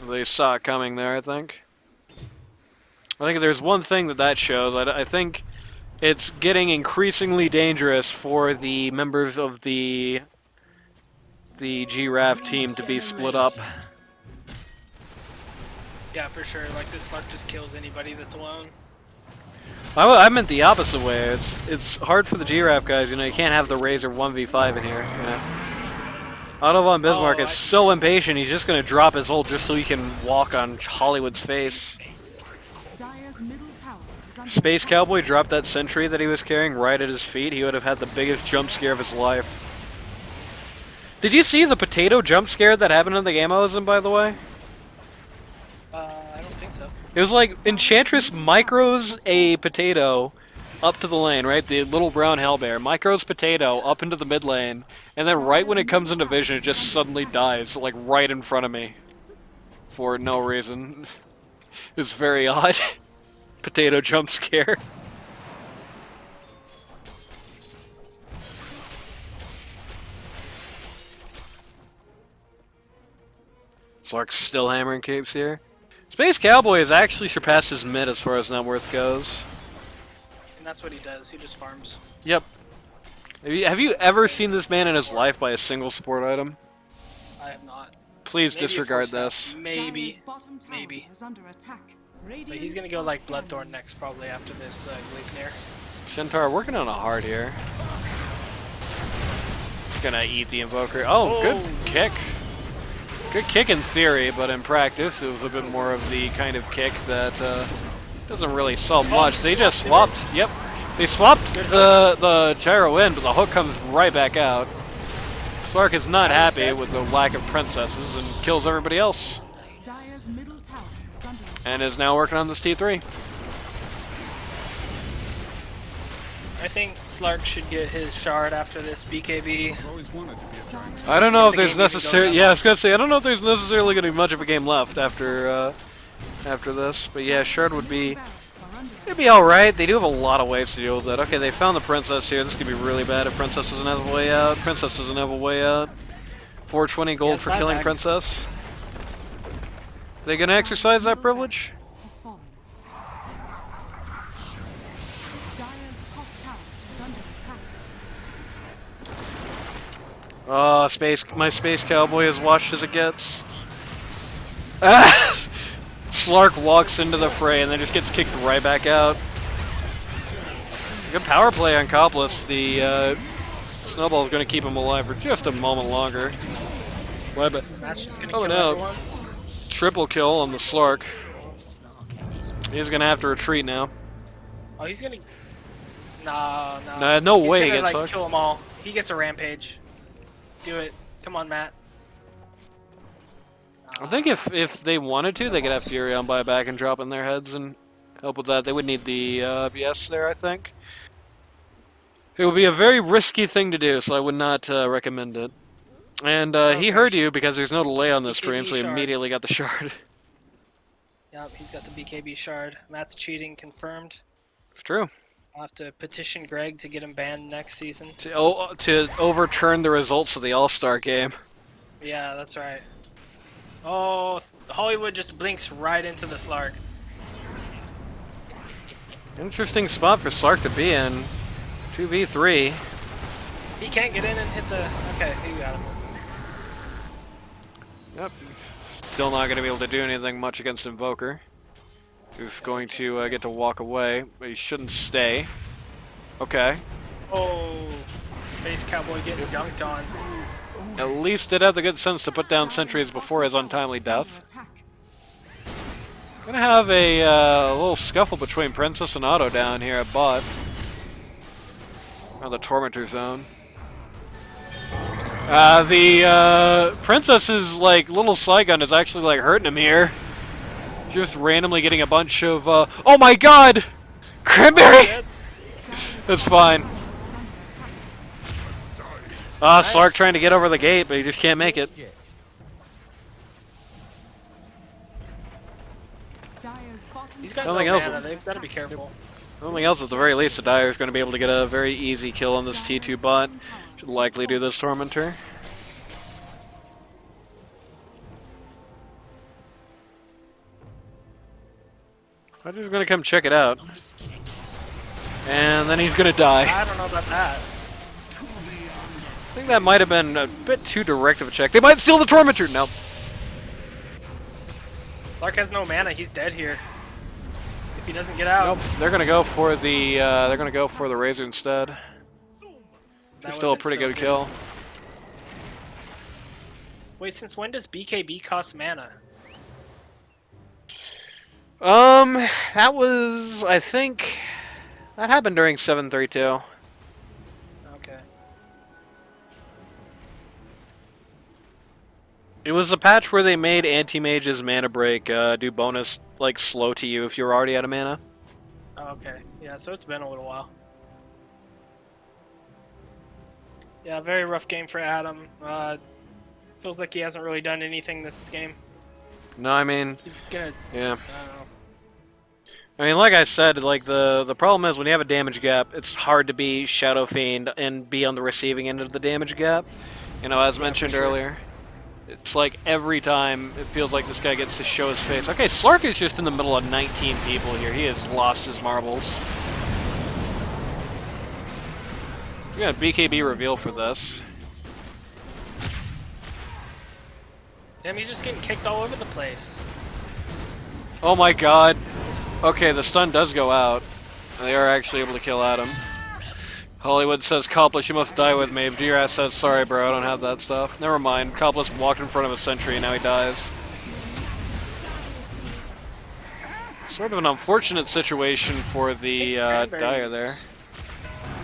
they saw it coming there, I think. I think if there's one thing that shows, I think it's getting increasingly dangerous for the members of the Giraffe team to be split up. Yeah, for sure. Like this Slark just kills anybody that's alone. I meant the opposite way. It's hard for the Giraffe guys. You know, you can't have the Razor 1v5 in here. You know? Otto von Bismarck is so impatient. He's just gonna drop his ult just so he can walk on Hollywood's face. Dire's middle tower is under Space attack. Cowboy dropped that sentry that he was carrying right at his feet. He would have had the biggest jump scare of his life. Did you see the potato jump scare that happened in the game I was in, by the way? I don't think so. It was like Enchantress micros a potato up to the lane, right? The little brown hellbear micros potato up into the mid lane, and then right when it comes into vision, it just suddenly dies, like right in front of me. For no reason. It was very odd. Potato jump scare. Slark's still hammering capes here. Space Cowboy has actually surpassed his mid as far as net worth goes. And that's what he does. He just farms. Yep. Have you ever seen this man in his life buy a single support item? I have not. Please Maybe a disregard full set. this. Maybe. Dire's bottom tower Maybe. is under attack. But he's gonna go like Bloodthorn next, probably after this Gleipnir. Centaur working on a heart here. He's gonna eat the Invoker. Oh, good kick. Good kick in theory, but in practice it was a bit more of the kind of kick that doesn't really sell much. They just swapped. Yep. They swapped the gyro in, but the hook comes right back out. Slark is not happy with the lack of princesses and kills everybody else. Dire's middle tower is under attack. And is now working on this T3. I think Slark should get his shard after this BKB. I don't know if the there's game even goes necessarily. that Yeah, I was gonna say I don't know if there's necessarily gonna be much of a game left after this. But yeah, Shard would be. Barracks are under It'd be all right. They do have a lot of ways to deal with it. Okay, they found the princess here. This could be really bad if princess doesn't have a way out. Princess doesn't have a way out. 420 gold Yeah, for bad killing bag. princess. They gonna exercise that privilege? has fallen. Dire's top tower is under attack. Oh, my space cowboy is washed as it gets. Ah! Slark walks into the fray and then just gets kicked right back out. Good power play on Coppless. The snowball is going to keep him alive for just a moment longer. That's just gonna Oh, kill no. everyone. Triple kill on the Slark. He's going to have to retreat now. Oh, he's gonna. No, no. Nah, no He's way he gonna, gets like, hooked. kill them all. He gets a rampage. Do it. Come on, Matt. I think if they wanted to, they could have Fury on buyback and drop in their heads and help with that. They would need the BS there, I think. It would be a very risky thing to do, so I would not recommend it. And he heard you because there's no delay on this stream, so he shard. immediately got the shard. Yep, he's got the BKB shard. Matt's cheating confirmed. It's true. I'll have to petition Greg to get him banned next season. To overturn the results of the All-Star game. Yeah, that's right. Oh, Hollywood just blinks right into the Slark. Interesting spot for Slark to be in. 2v3. He can't get in and hit the... Okay, he got him. Yep. Still not going to be able to do anything much against Invoker. He's going to get to walk away, but he shouldn't stay. Okay. Oh, Space Cowboy getting dunked on. At least did have the good sense to put down sentries before his untimely Is under death. attack. Gonna have a little scuffle between Princess and Otto down here at bot. Around the Tormentor zone. The Princess's like little Saigon is actually like hurting him here. Just randomly getting a bunch of oh my god! Cranberry! That's fine. Slark trying to get over the gate, but he just can't make it. Dire's bottom He's got Nothing no else. mana. They've got to be careful. Something else, at the very least, the Dire is going to be able to get a very easy kill on this T2 bot. Should likely do this Tormentor. I'm just going to come check it out. And then he's gonna die. I don't know about that. I think that might have been a bit too direct of a check. They might steal the Tormentor! Nope. Slark has no mana. He's dead here. If he doesn't get out. Nope. They're gonna go for the Razor instead. that It's still a would've been pretty so good kill. Wait, since when does BKB cost mana? That was, I think, that happened during 732. Okay. It was a patch where they made anti-mage's mana break do bonus, like, slow to you if you were already out of mana. Oh, okay. Yeah, so it's been a little while. Yeah, very rough game for Adam. Feels like he hasn't really done anything this game. No, I mean, He's gonna. yeah. I don't know. I mean, like I said, like the problem is when you have a damage gap, it's hard to be Shadow Fiend and be on the receiving end of the damage gap. You know, as mentioned sure. earlier. It's like every time it feels like this guy gets to show his face. Okay, Slark is just in the middle of 19 people here. He has lost his marbles. We got a BKB reveal for this. Damn, he's just getting kicked all over the place. Oh my god. Okay, the stun does go out. And they are actually able to kill Adam. Hollywood says, Coppless, you must die with me. Vdras says, sorry bro, I don't have that stuff. Never mind, Coppless walked in front of a sentry and now he dies. Sort of an unfortunate situation for the Dire there.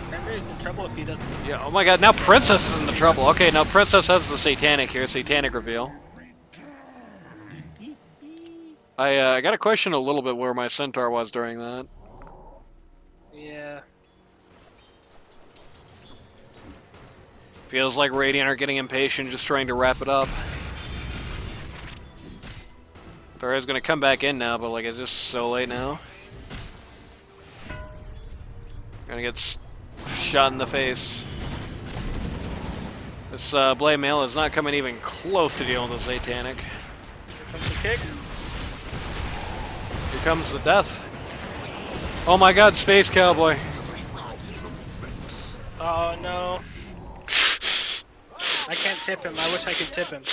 Cranberry's in trouble if he doesn't. Yeah, oh my god, now Princess is in the trouble. Okay, now Princess has the Satanic here, Satanic reveal. I gotta question a little bit where my Centaur was during that. Yeah. Feels like Radiant are getting impatient, just trying to wrap it up. Dara's gonna come back in now, but like it's just so late now. Gonna get shot in the face. This Blade Mail is not coming even close to dealing with the Satanic. Here comes the kick. Here comes the death. Oh my god, Space Cowboy. Oh no. I can't tip him. I wish I could tip him.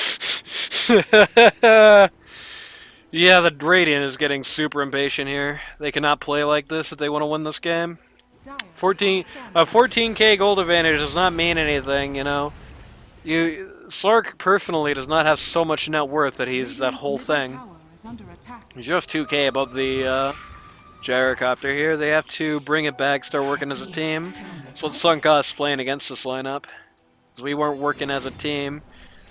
Yeah, the Radiant is getting super impatient here. They cannot play like this if they want to win this game. 14k gold advantage does not mean anything, you know. Slark personally does not have so much net worth that he's that whole thing. He's just 2k above the gyrocopter here. They have to bring it back, start working as a team. That's what sunk us playing against this lineup. Because we weren't working as a team.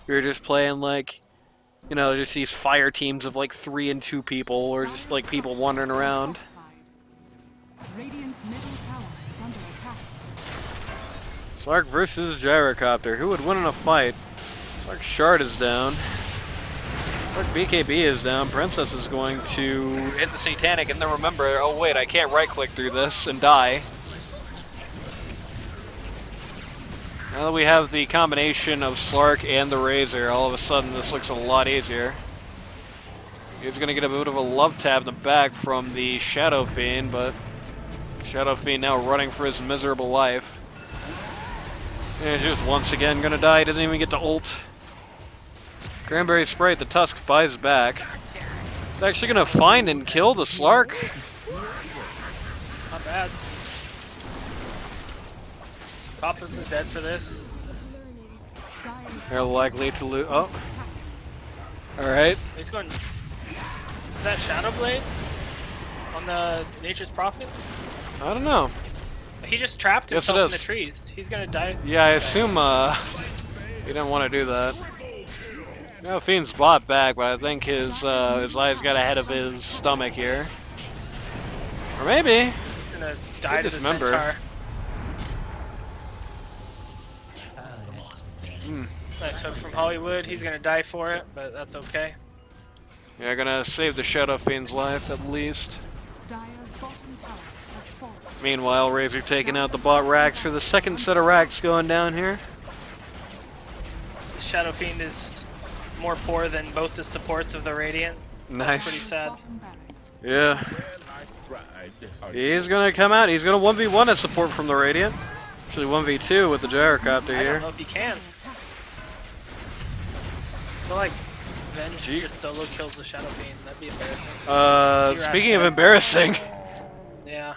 We were just playing like, you know, just these fire teams of like 3 and 2 people, or just like people wandering around. Radiant's middle tower is under attack. Slark versus Gyrocopter. Who would win in a fight? Slark Shard is down. Slark BKB is down. Princess is going to hit the Satanic and then remember, oh wait, I can't right click through this and die. Now that we have the combination of Slark and the Razor, all of a sudden this looks a lot easier. He's going to get a bit of a love tap in the back from the Shadow Fiend, but Shadow Fiend now running for his miserable life. And he's just once again going to die. He doesn't even get to ult. Cranberry Sprite, the Tusk, buys back. He's actually going to find and kill the Slark. Not bad. Coppless is dead for this. They're likely to lose. Oh. Alright. He's going. Is that Shadow Blade? On the Nature's Prophet? I don't know. He just trapped Yes, it himself in is. the trees. He's gonna die. Yeah, I assume he didn't want to do that. No, Fiend's bought back, but I think his eyes got ahead of his stomach here. Or maybe. He's gonna die to the dismember. Centaur. Hmm. Nice hook from Hollywood. He's gonna die for it, but that's okay. Yeah, gonna save the Shadow Fiend's life at least. Dire's bottom tower has fallen. Meanwhile, Razor taking out the bot racks for the second set of racks going down here. The Shadow Fiend is more poor than both the supports of the Radiant. That's pretty Nice. sad. Bottom barracks. Yeah. pride. He's gonna come out. He's gonna 1v1 as support from the Radiant. Actually 1v2 with the Gyrocopter I don't here. know if he can. I feel like Venge just solo kills the Shadow Fiend. That'd be embarrassing. Speaking of embarrassing. Yeah.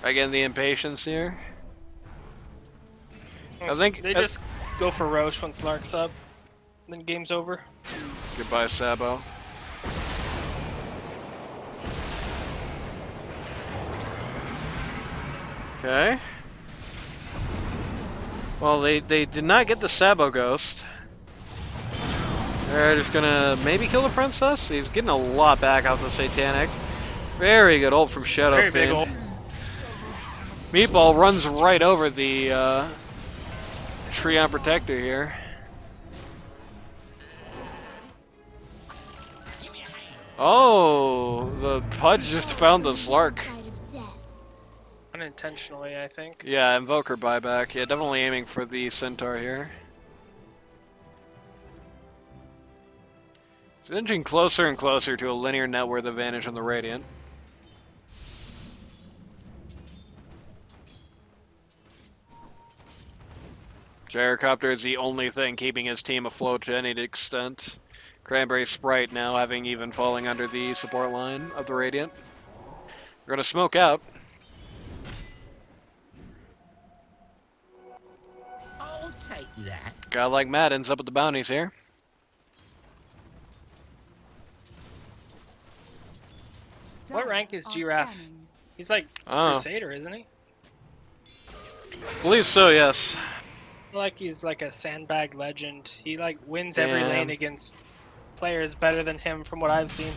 Again, the impatience here. I think they just go for Roche when Slark's up. Then game's over. Goodbye, Sabo. Okay. Well, they did not get the Sabo Ghost. They're just gonna maybe kill the Princess. He's getting a lot back off the Satanic. Very good ult from Shadow Very big Fiend. ult. Meatball runs right over the Treon Protector here. Oh, the Pudge just found the Slark. Unintentionally, I think. Yeah, Invoker buyback. Yeah, definitely aiming for the Centaur here. It's inching closer and closer to a linear net worth advantage on the Radiant. Gyrocopter is the only thing keeping his team afloat to any extent. Cranberry Sprite now having even falling under the support line of the Radiant. We're gonna smoke out. I'll take that. Guy like Madden's up with the bounties here. What rank is Giraffe? He's like Oh. Crusader, isn't he? Believe so, yes. I feel like he's like a sandbag legend. He like wins every Damn. lane against players better than him from what I've seen.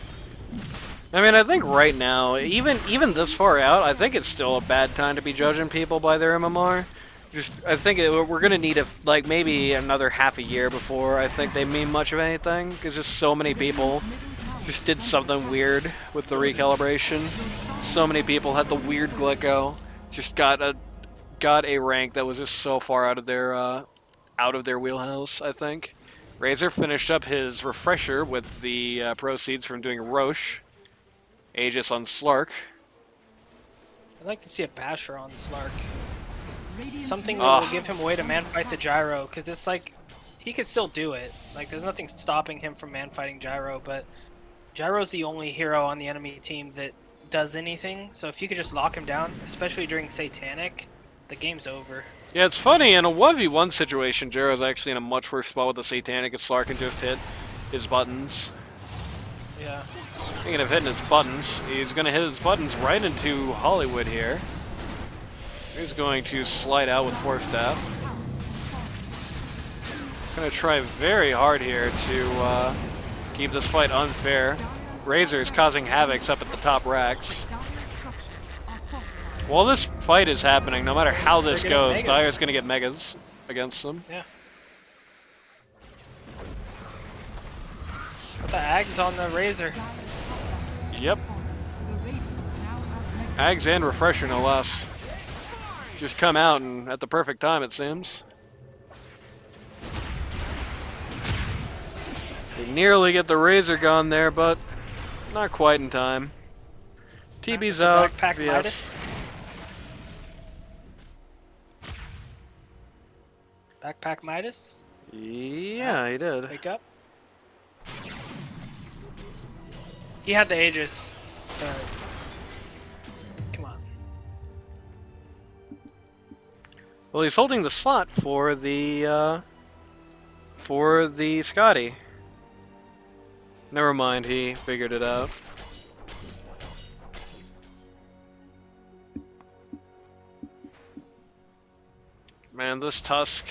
I mean, I think right now, even this far out, I think it's still a bad time to be judging people by their MMR. I think we're gonna need like maybe another half a year before I think they mean much of anything, because just so many people just did something weird with the recalibration. So many people had the weird Glicko, just got a rank that was just so far out of their wheelhouse. I think Razor finished up his refresher with the proceeds from doing Roche. Aegis on Slark. I'd like to see a Basher on Slark. Something that will give him a way to man-fight the Gyro, because it's like, he could still do it. Like, there's nothing stopping him from man-fighting Gyro, but Gyro's the only hero on the enemy team that does anything, so if you could just lock him down, especially during Satanic, the game's over. Yeah, it's funny, in a 1v1 situation, Gyro's actually in a much worse spot with the Satanic as Slark can just hit his buttons. Yeah. Thinking of hitting his buttons, he's going to hit his buttons right into Hollywood here. He's going to slide out with Force Staff. Going to try very hard here to keep this fight unfair. Razor is causing havocs up at the top racks. While this fight is happening, no matter how this goes, Dire's going to get megas against them. Yeah. Put the Ags on the Razor. Yep. Ags and Refresher, no less. Just come out and at the perfect time, it seems. They nearly get the Razor gone there, but not quite in time. TB's out. Backpack Midas. Backpack Midas. Yeah, he did. Wake up. He had the Aegis. Come on. Well, he's holding the slot for the Scotty. Never mind, he figured it out. Man, this Tusk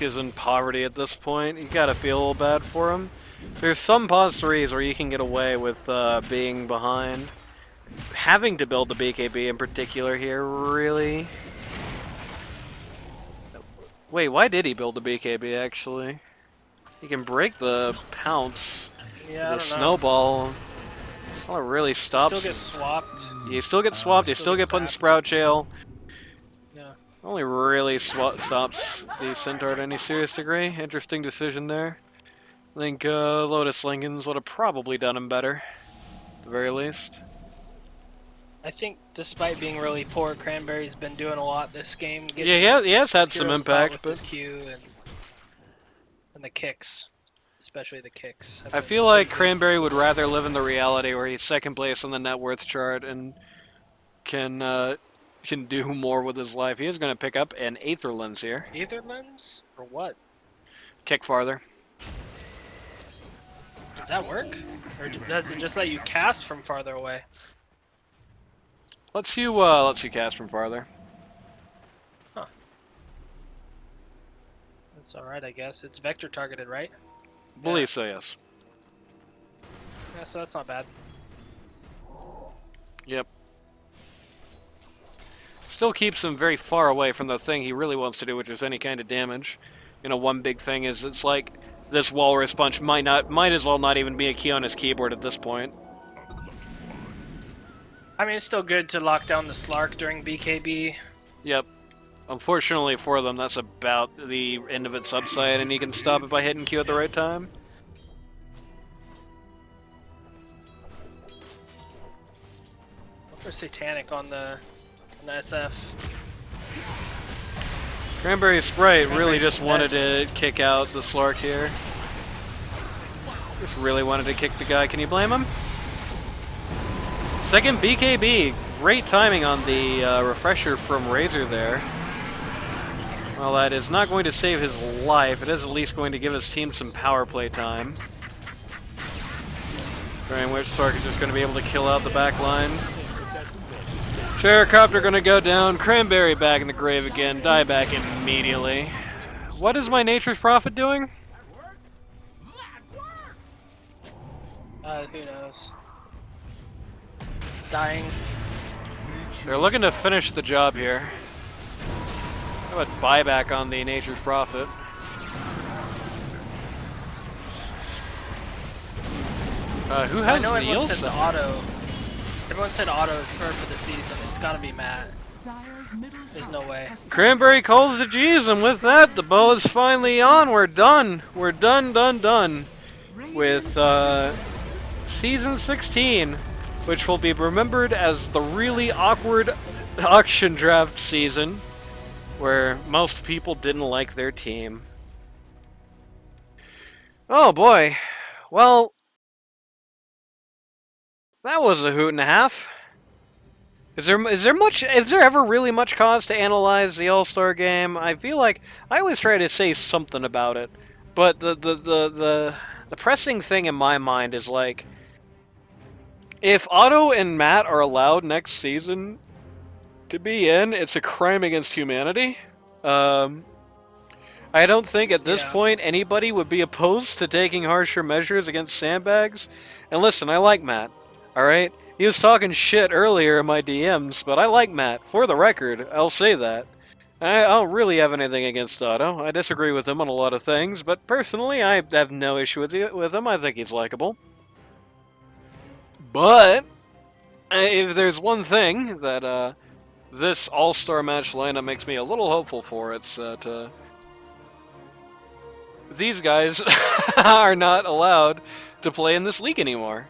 is in poverty at this point. You gotta feel a little bad for him. There's some pause 3s where you can get away with being behind. Having to build the BKB in particular here, really? Wait, why did he build the BKB actually? He can break the pounce. Yeah, The snowball. All it really stops. Still get swapped. You still get swapped, you still get put in Sprout Jail. Yeah. Only really stops the Centaur to any serious degree. Interesting decision there. I think Lotus Lincolns would have probably done him better, at the very least. I think despite being really poor, Cranberry's been doing a lot this game. Yeah, he has had some hero spot impact, with but his Q and the kicks, especially the kicks. I feel like Cranberry would rather live in the reality where he's second place on the net worth chart and can do more with his life. He is going to pick up an Aether Lens here. Aether Lens or what? Kick farther. Does that work, or does it just let you cast from farther away? Lets you cast from farther. That's all right, I guess. It's vector targeted, right? Believe so, yes. Yeah, so that's not bad. Yep. Still keeps him very far away from the thing he really wants to do, which is any kind of damage. You know, one big thing is it's like this Walrus Punch might as well not even be a key on his keyboard at this point. I mean, it's still good to lock down the Slark during BKB. Yep. Unfortunately for them, that's about the end of its upside, and he can stop it by hitting Q at the right time. Go for Satanic on the SF. Cranberry Sprite really just wanted to kick out the Slark here. Just really wanted to kick the guy. Can you blame him? Second BKB. Great timing on the refresher from Razor there. Well, that is not going to save his life. It is at least going to give his team some power play time. During which Sark is just going to be able to kill out the back line. Characopter going to go down. Cranberry back in the grave again. Die back immediately. What is my Nature's Prophet doing? Who knows? Dying. They're looking to finish the job here. How about buyback on the Nature's Prophet? Who So I has know the everyone said Ilsa? the auto. Everyone said auto is her for the season. It's gotta be Matt. There's no way. Cranberry calls the G's, and with that, the bow is finally on. We're done. We're done with Season 16, which will be remembered as the really awkward auction draft season, where most people didn't like their team. Oh boy. Well, that was a hoot and a half. Is there ever really much cause to analyze the All-Star game? I feel like I always try to say something about it, but the pressing thing in my mind is like, if Otto and Matt are allowed next season to be in, it's a crime against humanity. I don't think at this point anybody would be opposed to taking harsher measures against sandbags. And listen, I like Matt, alright? He was talking shit earlier in my DMs, but I like Matt. For the record, I'll say that. I don't really have anything against Otto. I disagree with him on a lot of things, but personally, I have no issue with him. I think he's likable. But if there's one thing that this All-Star match lineup makes me a little hopeful for, it's that these guys are not allowed to play in this league anymore.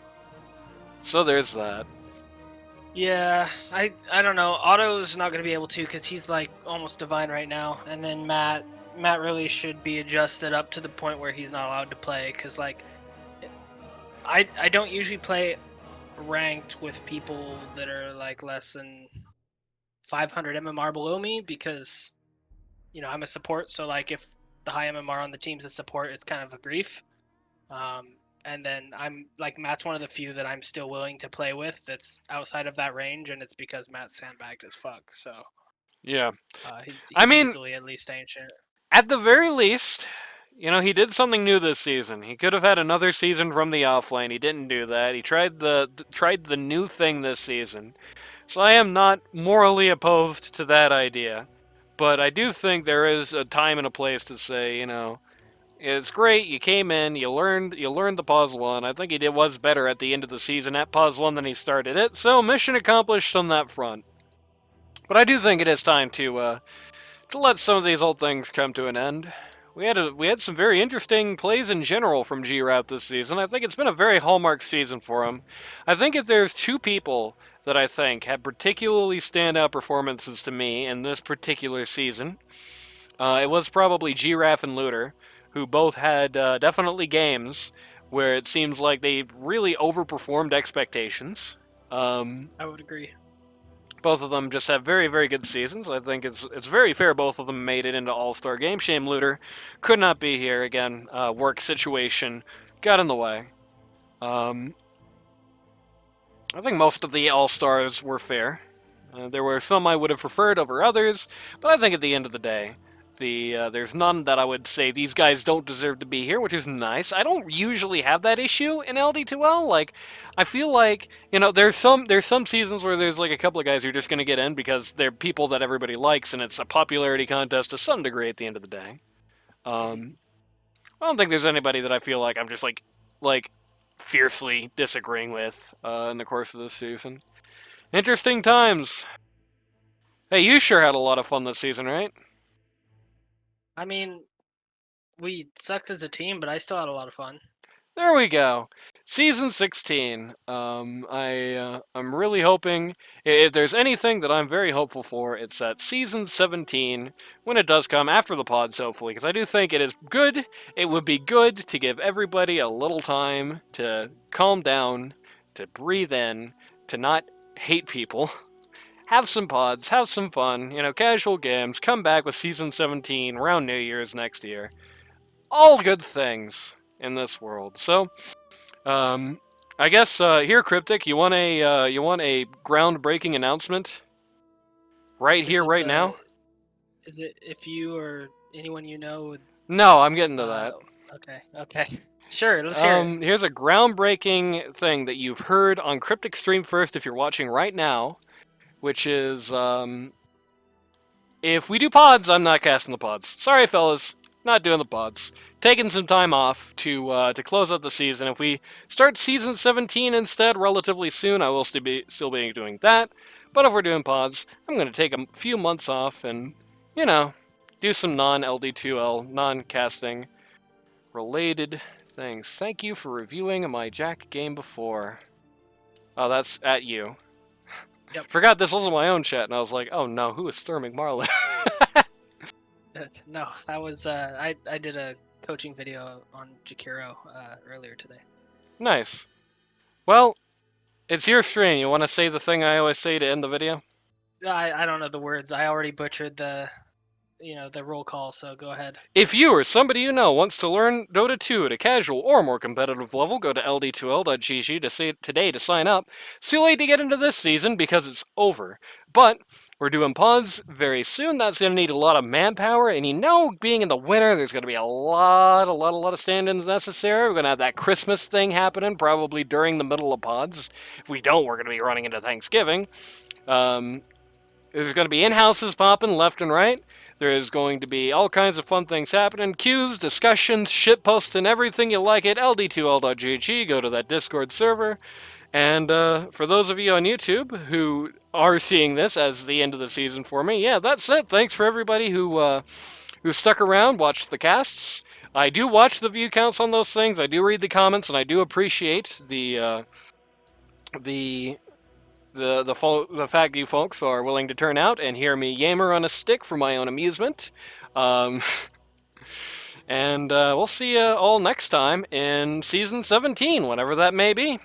So there's that. Yeah, I don't know. Otto's not gonna be able to because he's like almost divine right now, and then Matt really should be adjusted up to the point where he's not allowed to play because like I don't usually play ranked with people that are like less than 500 MMR below me because you know I'm a support, so like if the high MMR on the team's a support, it's kind of a grief. And then I'm like Matt's one of the few that I'm still willing to play with that's outside of that range, and it's because Matt's sandbagged as fuck. So yeah, he's I mean, easily at least ancient. At the very least, you know, he did something new this season. He could have had another season from the offlane. He didn't do that. He tried the new thing this season. So I am not morally opposed to that idea, but I do think there is a time and a place to say, you know, it's great. You came in, you learned the puzzle, and I think he was better at the end of the season at puzzle than he started it. So mission accomplished on that front. But I do think it is time to let some of these old things come to an end. we had some very interesting plays in general from G-Rat this season. I think it's been a very hallmark season for him. I think if there's two people that I think had particularly standout performances to me in this particular season, it was probably Giraffe and Looter, who both had definitely games where it seems like they really overperformed expectations. I would agree. Both of them just have very, very good seasons. I think it's very fair both of them made it into All-Star game. Shame Looter could not be here again. Work situation got in the way. I think most of the All-Stars were fair. There were some I would have preferred over others, but I think at the end of the day, there's none that I would say these guys don't deserve to be here, which is nice. I don't usually have that issue in LD2L. Like, I feel like, you know, there's some seasons where there's like a couple of guys who are just going to get in because they're people that everybody likes, and it's a popularity contest to some degree at the end of the day. I don't think there's anybody that I feel like I'm just like fiercely disagreeing with in the course of this season. Interesting times. Hey, you sure had a lot of fun this season, right? I mean, we sucked as a team, but I still had a lot of fun. There we go. Season 16. I'm really hoping, if there's anything that I'm very hopeful for, it's that Season 17, when it does come, after the pods, hopefully, because I do think it is good. It would be good to give everybody a little time to calm down, to breathe in, to not hate people. Have some pods, have some fun, you know, casual games, come back with Season 17 around New Year's next year. All good things in this world. So, I guess here, Cryptic, you want a groundbreaking announcement right Is here, it, right now? Is it if you or anyone you know would? No, I'm getting to that. Okay. Sure, let's hear it. Here's a groundbreaking thing that you've heard on Cryptic Stream First if you're watching right now, which is if we do pods, I'm not casting the pods. Sorry, fellas, not doing the pods. Taking some time off to close out the season. If we start Season 17 instead relatively soon, I will still be doing that. But if we're doing pods, I'm going to take a few months off and, you know, do some non-LD2L, non-casting related things. Thank you for reviewing my Jack game before. Oh, that's at you. Yep. Forgot this wasn't my own chat, and I was like, oh no, who is Stir McMarlin? No, that was I did a coaching video on Jakiro earlier today. Nice. Well, it's your stream. You want to say the thing I always say to end the video? I don't know the words. I already butchered the roll call, so go ahead. If you or somebody you know wants to learn Dota 2 at a casual or more competitive level, go to ld2l.gg today to sign up. It's too late to get into this season because it's over. But we're doing pods very soon. That's going to need a lot of manpower, and you know, being in the winter, there's going to be a lot of stand-ins necessary. We're going to have that Christmas thing happening probably during the middle of pods. If we don't, we're going to be running into Thanksgiving. There's going to be in-houses popping left and right. There is going to be all kinds of fun things happening. Queues, discussions, shitposting, everything you like at ld2l.gg. Go to that Discord server. And for those of you on YouTube who are seeing this as the end of the season for me, yeah, that's it. Thanks for everybody who stuck around, watched the casts. I do watch the view counts on those things. I do read the comments, and I do appreciate the fact you folks are willing to turn out and hear me yammer on a stick for my own amusement. And we'll see you all next time in Season 17, whatever that may be.